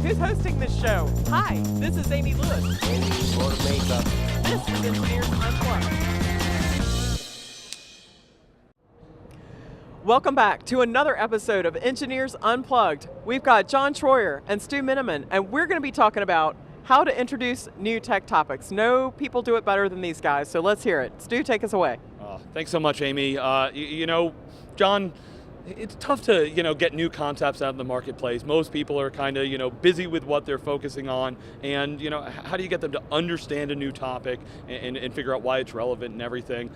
Who's hosting this show? Hi, this is Amy Lewis. Any or makeup. This is Engineers Unplugged. Welcome back to another episode of Engineers Unplugged. We've got John Troyer and Stu Miniman, and we're going to be talking about how to introduce new tech topics. No people do it better than these guys, so let's hear it. Stu, take us away. Thanks so much, Amy. John, it's tough to, get new concepts out in the marketplace. Most people are kind of, busy with what they're focusing on, and, how do you get them to understand a new topic and figure out why it's relevant and everything?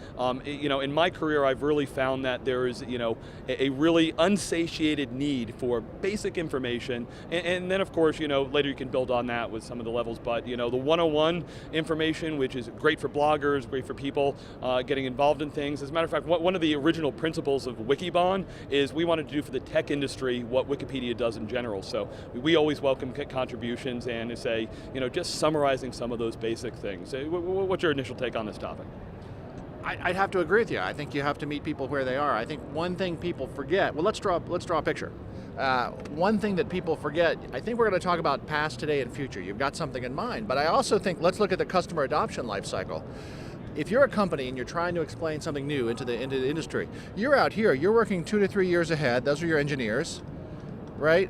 In my career, I've really found that there is, a really unsatiated need for basic information, and then, of course, later you can build on that with some of the levels, but, the 101 information, which is great for bloggers, great for people getting involved in things. As a matter of fact, one of the original principles of Wikibon is we wanted to do for the tech industry what Wikipedia does in general. So we always welcome contributions and say, just summarizing some of those basic things. What's your initial take on this topic? I'd have to agree with you. I think you have to meet people where they are. I think one thing people forget, well, let's draw a picture. One thing that people forget, I think we're going to talk about past, today, and future. You've got something in mind, but I also think let's look at the customer adoption life cycle. If you're a company and you're trying to explain something new into the industry, you're out here, you're working 2 to 3 years ahead, those are your engineers, right?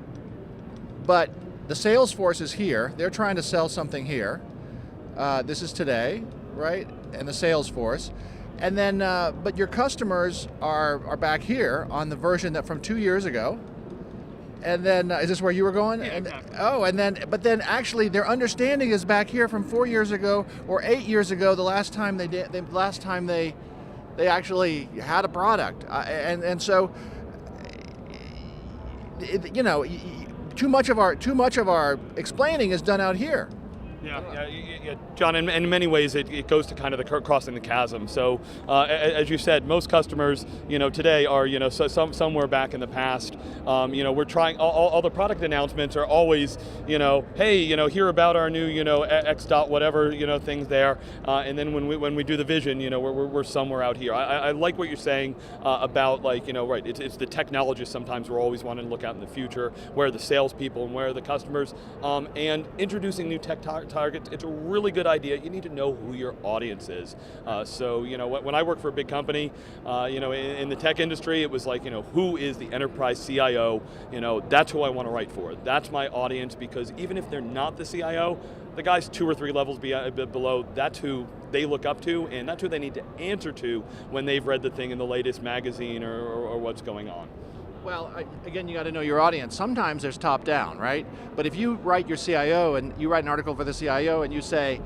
But the sales force is here, they're trying to sell something here. This is today, right? And the sales force. And then, but your customers are back here on the version that from 2 years ago. And then, is this where you were going? Yeah, exactly. But then actually their understanding is back here from 4 years ago or 8 years ago, the last time they actually had a product. And so, too much of our explaining is done out here. Yeah, John, in many ways it goes to kind of the crossing the chasm. So as you said, most customers, today are, somewhere back in the past. We're trying, all the product announcements are always, hey, hear about our new, X dot whatever, things there. And then when we do the vision, we're somewhere out here. I like what you're saying about right, it's the technologists sometimes we're always wanting to look out in the future, where are the salespeople and where are the customers, and introducing new tech targets, it's a really good idea. You need to know who your audience is. So, when I worked for a big company, in the tech industry, it was like, who is the enterprise CIO? That's who I want to write for. That's my audience, because even if they're not the CIO, the guys 2 or 3 levels below, that's who they look up to, and that's who they need to answer to when they've read the thing in the latest magazine or what's going on. Well, again, you got to know your audience. Sometimes there's top down, right? But if you write your CIO and you write an article for the CIO and you say,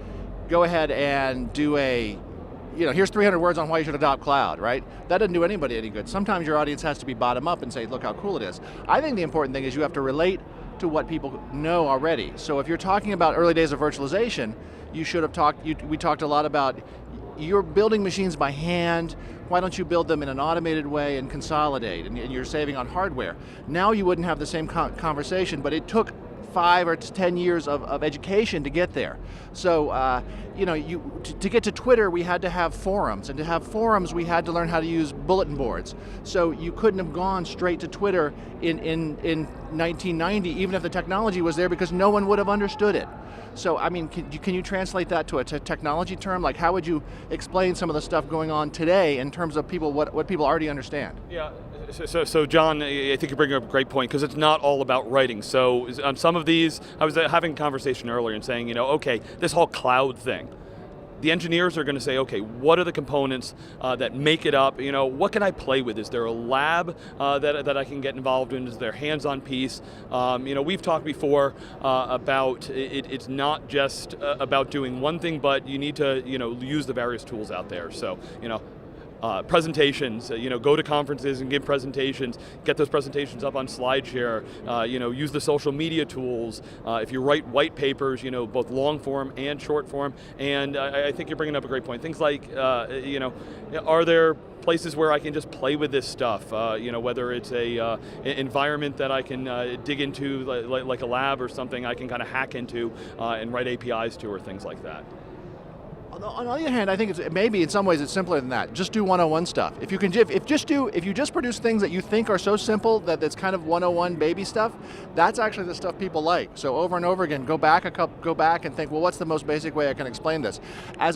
go ahead and do here's 300 words on why you should adopt cloud, right? That doesn't do anybody any good. Sometimes your audience has to be bottom up and say, look how cool it is. I think the important thing is you have to relate to what people know already. So if you're talking about early days of virtualization, you should have we talked a lot about you're building machines by hand. Why don't you build them in an automated way and consolidate, and you're saving on hardware. Now you wouldn't have the same conversation, but it took 5 or 10 years of education to get there. So, to get to Twitter, we had to have forums, and to have forums, we had to learn how to use bulletin boards. So you couldn't have gone straight to Twitter in 1990, even if the technology was there, because no one would have understood it. So, I mean, can you translate that to a technology term? Like, how would you explain some of the stuff going on today in terms of what people already understand? Yeah. So John, I think you bring up a great point, because it's not all about writing. So on some of these, I was having a conversation earlier and saying, okay, this whole cloud thing, the engineers are going to say, okay, what are the components that make it up? What can I play with? Is there a lab that I can get involved in? Is there a hands-on piece? We've talked before about it's not just about doing one thing, but you need to use the various tools out there. So presentations, go to conferences and give presentations, get those presentations up on SlideShare, use the social media tools. If you write white papers, both long form and short form, and I think you're bringing up a great point. Things like, are there places where I can just play with this stuff, whether it's a environment that I can dig into, like a lab or something I can kind of hack into and write APIs to, or things like that. On the other hand, I think it's maybe in some ways it's simpler than that. Just do 101 stuff. If you just produce things that you think are so simple that it's kind of 101 baby stuff, that's actually the stuff people like. So over and over again, go back and think, well, what's the most basic way I can explain this? I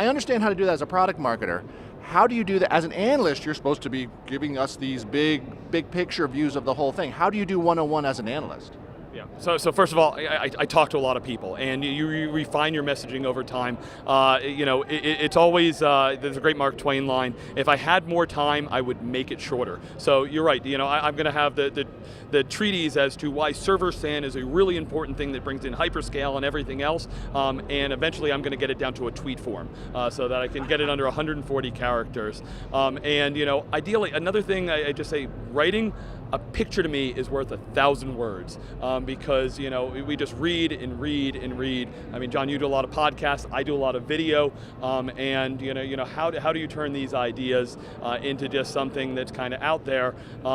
understand how to do that as a product marketer. How do you do that? As an analyst, you're supposed to be giving us these big picture views of the whole thing. How do you do 101 as an analyst? Yeah. So first of all, I talk to a lot of people, and you refine your messaging over time. It's always there's a great Mark Twain line: "If I had more time, I would make it shorter." So you're right. I'm going to have the treatise as to why server SAN is a really important thing that brings in hyperscale and everything else, and eventually I'm going to get it down to a tweet form so that I can get it under 140 characters. Ideally, another thing I just say, writing a picture to me is worth 1,000 words because we just read and read and read. I mean, John, you do a lot of podcasts. I do a lot of video, and how do you turn these ideas into just something that's kind of out there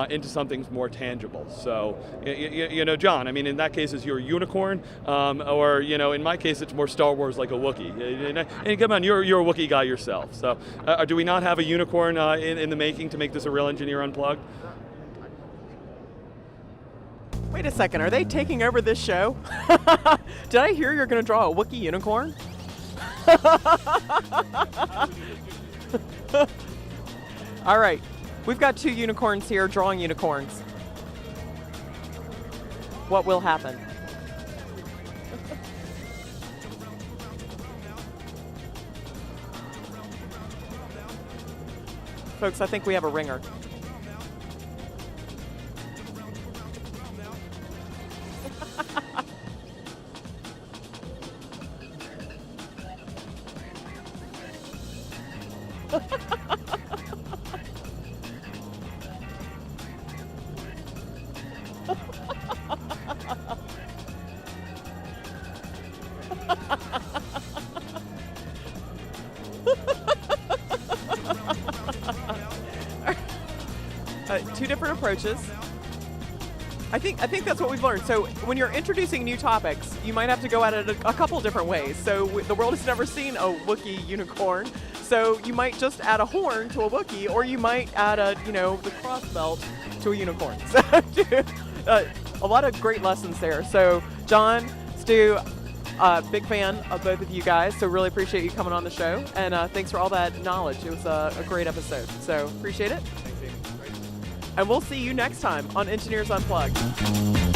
into something more tangible? So, John, I mean, in that case, is you're a unicorn, or in my case, it's more Star Wars like a Wookiee. And come on, you're a Wookiee guy yourself. So, do we not have a unicorn in the making to make this a real Engineer Unplugged? Wait a second, are they taking over this show? Did I hear you're going to draw a Wookiee unicorn? All right, we've got 2 unicorns here drawing unicorns. What will happen? Folks, I think we have a ringer. Two different approaches. I think that's what we've learned. So when you're introducing new topics, you might have to go at it a couple different ways. So the world has never seen a Wookiee unicorn. So you might just add a horn to a Wookiee, or you might add the cross belt to a unicorn. So a lot of great lessons there. So John, Stu, big fan of both of you guys. So really appreciate you coming on the show, and thanks for all that knowledge. It was a great episode. So appreciate it. And we'll see you next time on Engineers Unplugged.